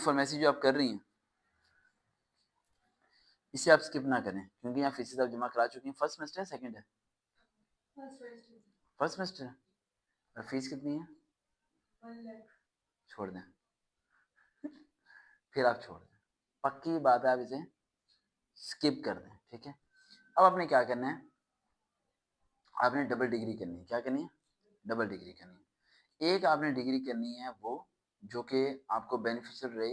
Pharmacy जो आप कर रही हैं इसे आप स्किप ना करें, क्योंकि यहाँ फीसेस आप जमा करा चुकी हैं। फर्स्ट सेमेस्टर है, सेकंड है? फर्स्ट सेमेस्टर है। और फीस कितनी है? 1 लाख। छोड़ दें, फिर आप छोड़ दें, पक्की बात है, आप इसे स्किप कर दें, ठीक है। अब आपने क्या करना है, आपने डबल डिग्री करनी है। क्या करनी है? डबल डिग्री करनी है। एक आपने डिग्री करनी है वो जो कि आपको बेनिफिशियल रहे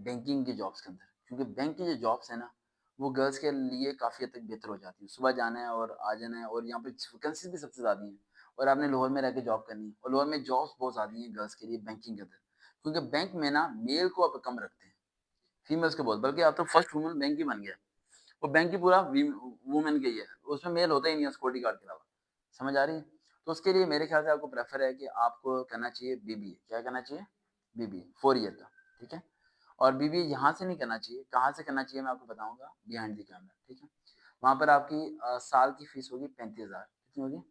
बैंकिंग की जॉब्स के अंदर, क्योंकि बैंक की जो जॉब्स है ना वो गर्ल्स के लिए काफ़ी हद तक बेहतर हो जाती है। सुबह जाना है और आ जाना है, और यहाँ पे वैकेंसीज भी सबसे ज़्यादा हैं, और आपने लाहौर में रह के जॉब करनी है, और लाहौर में जॉब्स बहुत ज़्यादा हैं गर्ल्स के लिए बैंकिंग के अंदर, क्योंकि बैंक में ना मेल को अब कम रखते हैं, फीमेल्स के बहुत, बल्कि आप तो फर्स्ट वुमेन बैंक ही बन गया। वो बैंक ही पूरा वुमेन का ही है, उसमें मेल होता ही नहीं है सिक्योरिटी गार्ड के अलावा। समझ आ रही है? तो उसके लिए मेरे ख्याल से आपको प्रेफर है कि आपको करना चाहिए बीबीए। क्या करना चाहिए? बीबीए 4 ईयर का, ठीक है। और बीबीए यहाँ से नहीं करना चाहिए, कहाँ से करना चाहिए मैं आपको बताऊंगा बिहाइंड द कैमरा, ठीक है। वहाँ पर आपकी साल की फीस होगी 35,000। कितनी होगी?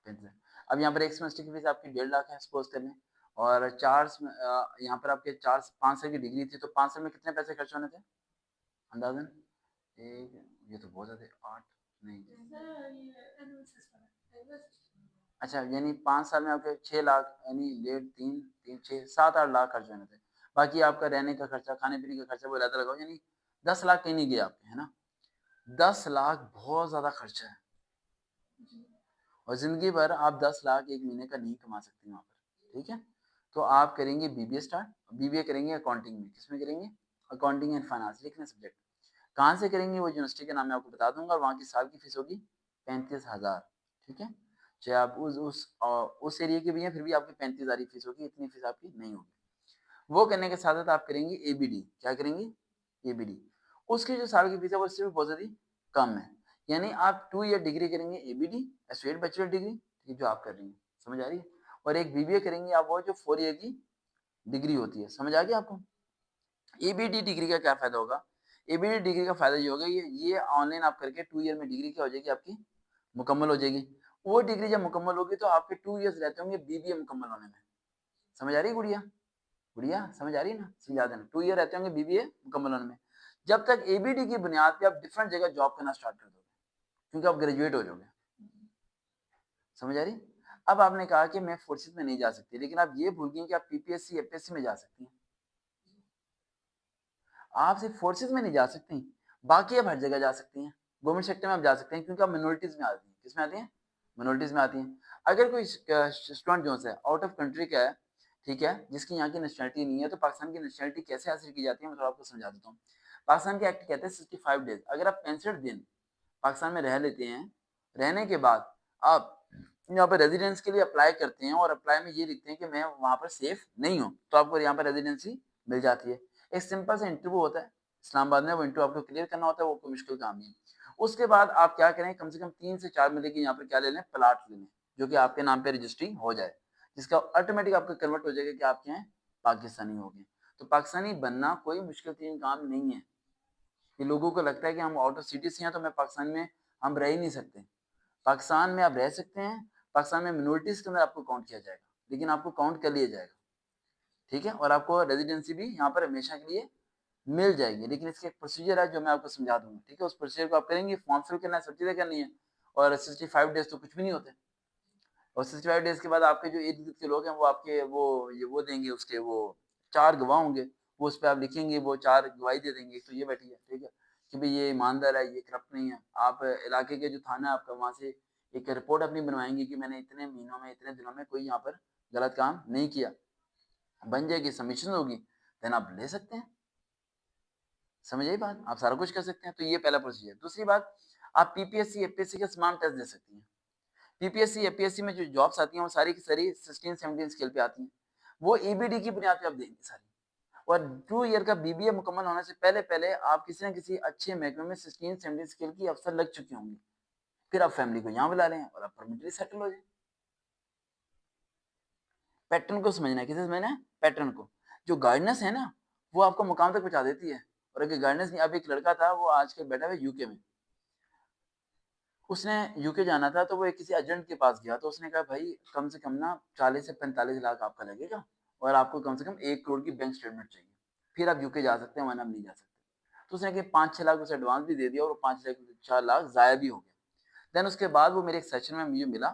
35,000। अब यहाँ पर एक सेमेस्टर की फीस आपकी 1.5 लाख है सपोज कर लें, और यहाँ पर आपके 5 साल की डिग्री थी, तो 5 साल में कितने पैसे खर्च होने थे अंदाजन? एक, ये तो बहुत ज्यादा, 8 नहीं, अच्छा, यानी 5 साल में आपके 6 लाख, यानी 1.5 3 3 6 7 8 लाख खर्च होने थे। बाकी आपका रहने का खर्चा, खाने पीने का खर्चा वो अलग लगाओ, यानी 10 लाख कहीं नहीं गए आपके, है ना। 10 लाख बहुत ज्यादा खर्चा है, और जिंदगी भर आप 10 लाख एक महीने का नहीं कमा सकते वहां पर, ठीक है। तो आप करेंगे बीबीए स्टार्ट, बीबीए करेंगे अकाउंटिंग में। किसमें करेंगे? अकाउंटिंग एंड फाइनेंस, लिखना सब्जेक्ट। कहाँ से करेंगे वो यूनिवर्सिटी का नाम मैं आपको बता दूंगा, और वहाँ की साल की फीस होगी 35,000, ठीक है। चाहे आप उस एरिया के भी हैं, फिर भी आपकी 35,000 ही फीस होगी, इतनी फीस आपकी नहीं होगी। वो करने के साथ साथ आप करेंगे एबीडी। क्या करेंगे? एबीडी। उसकी जो साल की फीस है वो इससे भी बहुत ज़्यादा कम है, यानी आप 2 ईयर डिग्री करेंगे एबीडी, एसोसिएट बैचलर डिग्री, ये जो आप कर रही हैं, समझ आ रही है। और एक बीबीए करेंगे आप, वो जो 4 ईयर की डिग्री होती है, समझ आ गया आपको। एबीडी डिग्री का क्या फायदा होगा? एबीडी डिग्री का फायदा ये होगा, ये ऑनलाइन आप करके 2 ईयर में डिग्री क्या हो जाएगी आपकी, मुकम्मल हो जाएगी। वो डिग्री जब मुकम्मल होगी तो आपके 2 ईयर्स रहते होंगे बीबीए मुकम्मल होने में। समझ आ रही है गुड़िया? गुड़िया समझ आ रही है ना? समझा देना, 2 ईयर रहते होंगे बीबीए मुकम्मल होने में। जब तक एबीडी की बुनियाद पे आप डिफरेंट जगह जॉब करना स्टार्ट कर दोगे, क्योंकि आप ग्रेजुएट हो जाओगे। समझ आ रही? अब आपने कहा कि मैं फोर्सेज में नहीं जा सकती, लेकिन आप ये भूल गई कि आप पीपीएससी एपीएससी में जा सकती हैं। आप सिर्फ फोर्सेज में नहीं जा सकती, बाकी आप हर जगह जा सकती हैं। गवर्नमेंट सेक्टर में आप जा सकते हैं, क्योंकि आप मिनोरिटीज में आती हैं। किस में आती हैं? मिनोरिटीज में आती हैं। अगर कोई स्टूडेंट जो है आउट ऑफ कंट्री का है, ठीक है, जिसकी यहाँ की नेशनलिटी नहीं है, तो पाकिस्तान की नेशनलिटी कैसे हासिल की जाती है मैं थोड़ा आपको समझा देता हूँ। पाकिस्तान के एक्ट कहते हैं 65 डेज। अगर आप 65 दिन पाकिस्तान में रह लेते हैं, रहने के बाद आप यहाँ पर रेजिडेंस के लिए अप्लाई करते हैं, और अप्लाई में ये लिखते हैं कि मैं वहाँ पर सेफ नहीं हूँ, तो आपको यहाँ पर रेजिडेंसी मिल जाती है। एक सिंपल सा इंटरव्यू होता है इस्लामाबाद में, वो इंटरव्यू आपको क्लियर करना होता है, वो कोई मुश्किल काम नहीं है। उसके बाद आप क्या करें, कम से कम 3 से 4 महीने की यहाँ पर क्या ले लें, प्लाट ले लें, जो कि आपके नाम पे रजिस्ट्री हो जाए, जिसका ऑटोमेटिक आपका कन्वर्ट हो जाएगा कि आपके यहाँ पाकिस्तानी हो गए। तो पाकिस्तानी बनना कोई मुश्किल तीन काम नहीं है। ये लोगों को लगता है कि हम आउट ऑफ सिटी से हैं तो मैं पाकिस्तान में हम रह ही नहीं सकते। पाकिस्तान में आप रह सकते हैं, पाकिस्तान में मिनोरिटीज के अंदर आपको काउंट किया जाएगा, लेकिन आपको काउंट कर लिया जाएगा, ठीक है। और आपको रेजिडेंसी भी यहाँ पर हमेशा के लिए मिल जाएगी, लेकिन इसका एक प्रोसीजर है जो मैं आपको समझा दूंगा, ठीक है। उस प्रोसीजर को आप करेंगे, फॉर्म फिल करना है, सब चीजें करनी है, और 65 डेज तो कुछ भी नहीं होते। और 65 डेज के बाद आपके जो इर्द गिर्द के लोग हैं वो आपके वो देंगे, उसके वो 4 गवाह होंगे, वो उस पर आप लिखेंगे, वो 4 गवाही दे देंगे। तो ये बैठी है, ठीक है, कि भाई ये ईमानदार है, ये करप्ट नहीं है। आप इलाके के जो थाना है आपका, वहाँ से एक रिपोर्ट अपनी बनवाएंगे कि मैंने इतने महीनों में, इतने दिनों में कोई यहाँ पर गलत काम नहीं किया। बन जाएगी, सबमिशन होगी, देन आप ले सकते हैं। समझ आई बात? आप सारा कुछ कर सकते हैं। तो ये पहला प्रोसीजर। दूसरी बात, आप पीपीएससी एपीएससी के स्मार्ट टेस्ट दे सकती हैं। पीपीएससी एपीएससी में जो जॉब्स आती हैं वो सारी की सारी 16-17 स्केल पे आती हैं, वो ईबीडी की बुनियाद पे आप देंगे सारी। और 2 ईयर का बीबीए मुकम्मल होने से पहले पहले आप किसी न किसी अच्छे महकमे में 16-17 स्केल की अफसर लग चुके होंगे, फिर आप फैमिली को यहाँ बुला लें और आप परमानेंटली सेटल हो जाए। पैटर्न को समझना है। किसे समझना है? पैटर्न को। जो गाइडेंस है ना वो आपको मुकाम तक पहुंचा देती है। और अगर गाइडेंस नहीं, अब एक लड़का था वो आज के बैठा हुआ यूके में, उसने यूके जाना था, तो वो एक किसी एजेंट के पास गया, तो उसने कहा भाई कम से कम ना 40 से 45 लाख आपका लगेगा, और आपको कम से कम 1 करोड़ की बैंक स्टेटमेंट चाहिए, फिर आप यूके जा सकते हैं, वरना आप नहीं जा सकते। तो उसने 5-6 लाख उसे एडवांस भी दे दिया और 4 लाख ज़ाया भी हो गया। देन उसके बाद वो मेरे एक सेशन में मुझे मिला,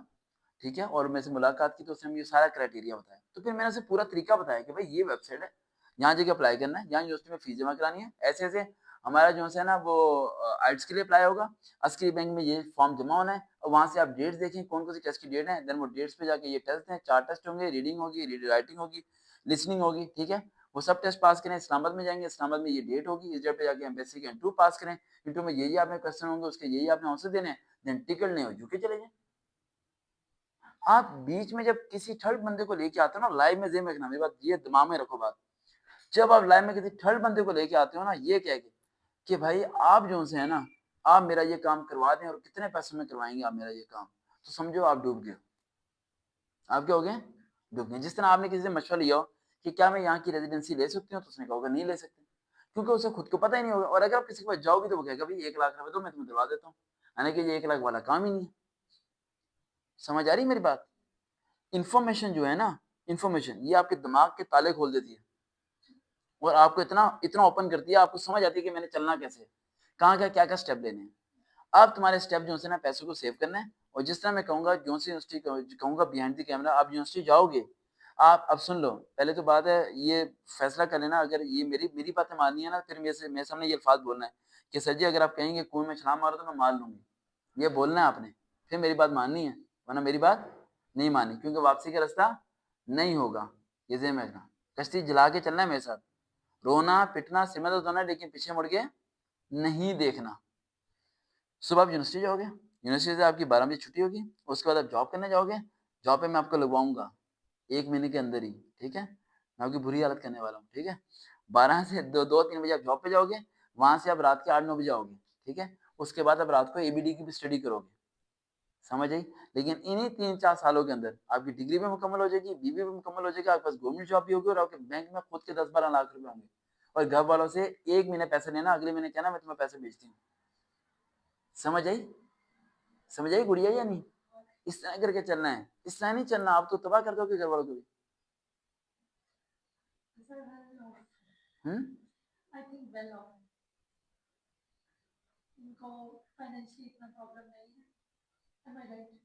ठीक है, और मेरे से मुलाकात की, तो उसने मुझे सारा क्राइटेरिया बताया। तो फिर मैंने उसे पूरा तरीका बताया कि भाई ये वेबसाइट है, यहाँ जाके अप्लाई करना है, यहाँ यूनिवर्सिटी में फीस जमा करानी है, ऐसे-ऐसे हमारा जो है ना वो आइट्स के लिए अप्लाई होगा, अस्करी बैंक में ये फॉर्म जमा होना है और वहाँ से आप डेट्स देखें कौन-कौन सी टेस्ट की डेट है, देन वो डेट्स पे जाके ये टेस्ट दें, 4 टेस्ट होंगे, रीडिंग होगी, राइटिंग होगी, लिसनिंग होगी, ठीक है? वो सब टेस्ट पास करें, इस्लामाबाद में जाएँगे, इस्लामाबाद में ये डेट होगी, इस डेट पे जाके एम्बेसी के इंटरव्यू पास करें, इंटरव्यू में ये आपने क्वेश्चन होंगे, उसके ये आपने आंसर देने हैं, देन टिकट लें और यूके चले जाएँ। आप बीच में जब किसी थर्ड बंदे को लेके आते हो ना, लाइव में ज़हन में रखना, मेरी बात ये दिमाग में रखो बात। जब आप लाइव में किसी थर्ड बंदे को लेके आते हो ना, ये कह के कि भाई आप जो से है ना, आप मेरा ये काम करवा दें और कितने पैसे में करवाएँगे आप मेरा ये काम, तो समझो आप डूब गए हो। आप क्या हो गए? डूब गए। जिस तरह आपने किसी से मशवरा लिया हो कि क्या मैं यहाँ की रेज़िडेंसी ले सकती हूँ? तो उसने कहा होगा नहीं ले सकते। क्योंकि उसे खुद को पता ही नहीं होगा, और अगर आप किसी के पास जाओगे तो वो कहेगा भई 1 लाख रुपए दो, मैं तुम्हें दिलवा देता हूँ। हालाँकि ये 1 लाख वाला काम ही नहीं है। समझ आ रही है मेरी बात? इन्फॉर्मेशन जो है ना, इन्फॉर्मेशन ये आपके दिमाग के ताले खोल देती है और आपको इतना इतना ओपन करती है, आपको समझ आती है कि मैंने चलना कैसे है, कहाँ का क्या-क्या स्टेप लेने हैं। अब तुम्हारे स्टेप जो है ना पैसों को सेव करना है, और जिस तरह मैं कहूँगा जोन सी यूनिवर्सिटी कहूँगा बिहाइंड द कैमरा आप यूनिवर्सिटी जाओगे, आप अब सुन लो, पहले तो बात है ये फैसला कर लेना, अगर ये मेरी मेरी बातें माननी है ना, फिर मेरे सामने ये अल्फाज बोलना है कि सर जी अगर आप कहेंगे कुएँ में छलांग मारो तो मैं मार लूँगी। ये बोलना है आपने, फिर मेरी बात माननी है, वरना मेरी बात नहीं माननी, क्योंकि वापसी का रास्ता नहीं होगा, ये ज़हन में रखना। कश्ती जला के चलना है मेरे साथ, रोना, पिटना, सिर में दर्द होना है, लेकिन पीछे मुड़ के नहीं देखना। सुबह आप यूनिवर्सिटी जाओगे, यूनिवर्सिटी से आपकी 12 बजे छुट्टी होगी, उसके बाद आप जॉब करने जाओगे, जॉब पे मैं आपको लगवाऊँगा 1 महीने के अंदर ही, ठीक है? मैं आपकी बुरी हालत करने वाला हूँ, ठीक है? 12 से 2-3 बजे आप जॉब पे जाओगे, वहाँ से आप रात के 8-9 बजे आओगे, ठीक है? उसके बाद आप रात को एबीडी की भी स्टडी करोगे, समझ आई? लेकिन इन्हीं 3-4 सालों के अंदर आपकी डिग्री भी मुकम्मल हो जाएगी, बीबी भी मुकम्मल हो जाएगी, आपके पास गवर्नमेंट जॉब भी होगी और आपके बैंक में खुद के 10-12 लाख रुपए होंगे, और घर वालों से 1 महीने पैसे लेना, अगले महीने कहना मैं तुम्हें पैसे भेजती हूँ। समझ आई? समझ आई गुड़िया या नहीं? इस तरह करके चलना है, इस तरह नहीं चलना, आप तो तबाह कर दोगे घर वालों को भी। हुँ? आई थिंक वेल ऑफ इनको फाइनेंशियली इतना प्रॉब्लम नहीं है। एम आई राइट?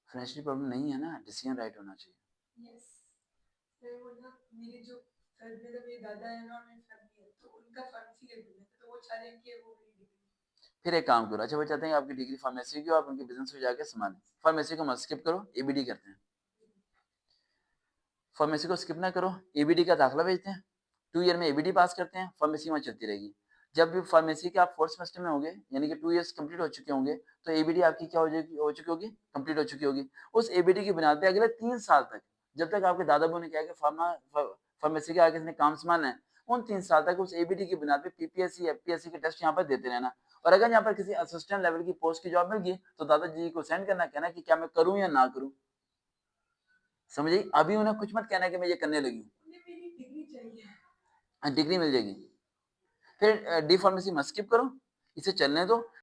फाइनेंशियल प्रॉब्लम नहीं है ना, डिसीजन राइट होना चाहिए। यस। मैं बोलना मेरे जो मेरे मेरे दादा है ना, मेरी फैमिली है, तो उनका फार्मेसी का बिजनेस है, तो वो चाह रहे हैं कि वो मेरी डिग्री। फिर एक काम करो, अच्छा वो चाहते हैं कि आपकी डिग्री फार्मेसी की हो, आप उनके बिज़नेस में जाके संभालें। फार्मेसी को मत स्किप करो, एबीडी करते हैं। फार्मेसी को स्किप ना करो, एबीडी का दाखिला भेजते हैं, 2 ईयर में एबीडी पास करते हैं, फार्मेसी वहाँ चलती रहेगी। जब भी फार्मेसी के आप 4th सेमेस्टर में होंगे, यानी कि 2 इयर्स कंप्लीट हो चुके होंगे, तो एबीडी आपकी क्या हो चुकी होगी? कंप्लीट हो चुकी होगी। उस एबीडी की बुनियाद पे अगले 3 साल तक, जब तक आपके दादा-बाबू ने क्या है कि फार्मेसी के आगे इसने काम संभालना है, उन 3 साल तक उस एबीडी की बुनियाद पे पीपीएससी, एफपीएससी के टेस्ट यहाँ पर देते रहना, और अगर यहाँ पर किसी असिस्टेंट लेवल की पोस्ट की जॉब मिल गई, तो दादाजी को सेंड करना, कहना कि क्या मैं करूँ या ना करूँ? समझ आई? अभी उन्हें कुछ मत कहना कि मैं ये करने लगी हूँ। उन्हें मेरी डिग्री चाहिए। डिग्री मिल जाएगी। फिर डी फार्मेसी मत स्किप करो, इसे चलने दो।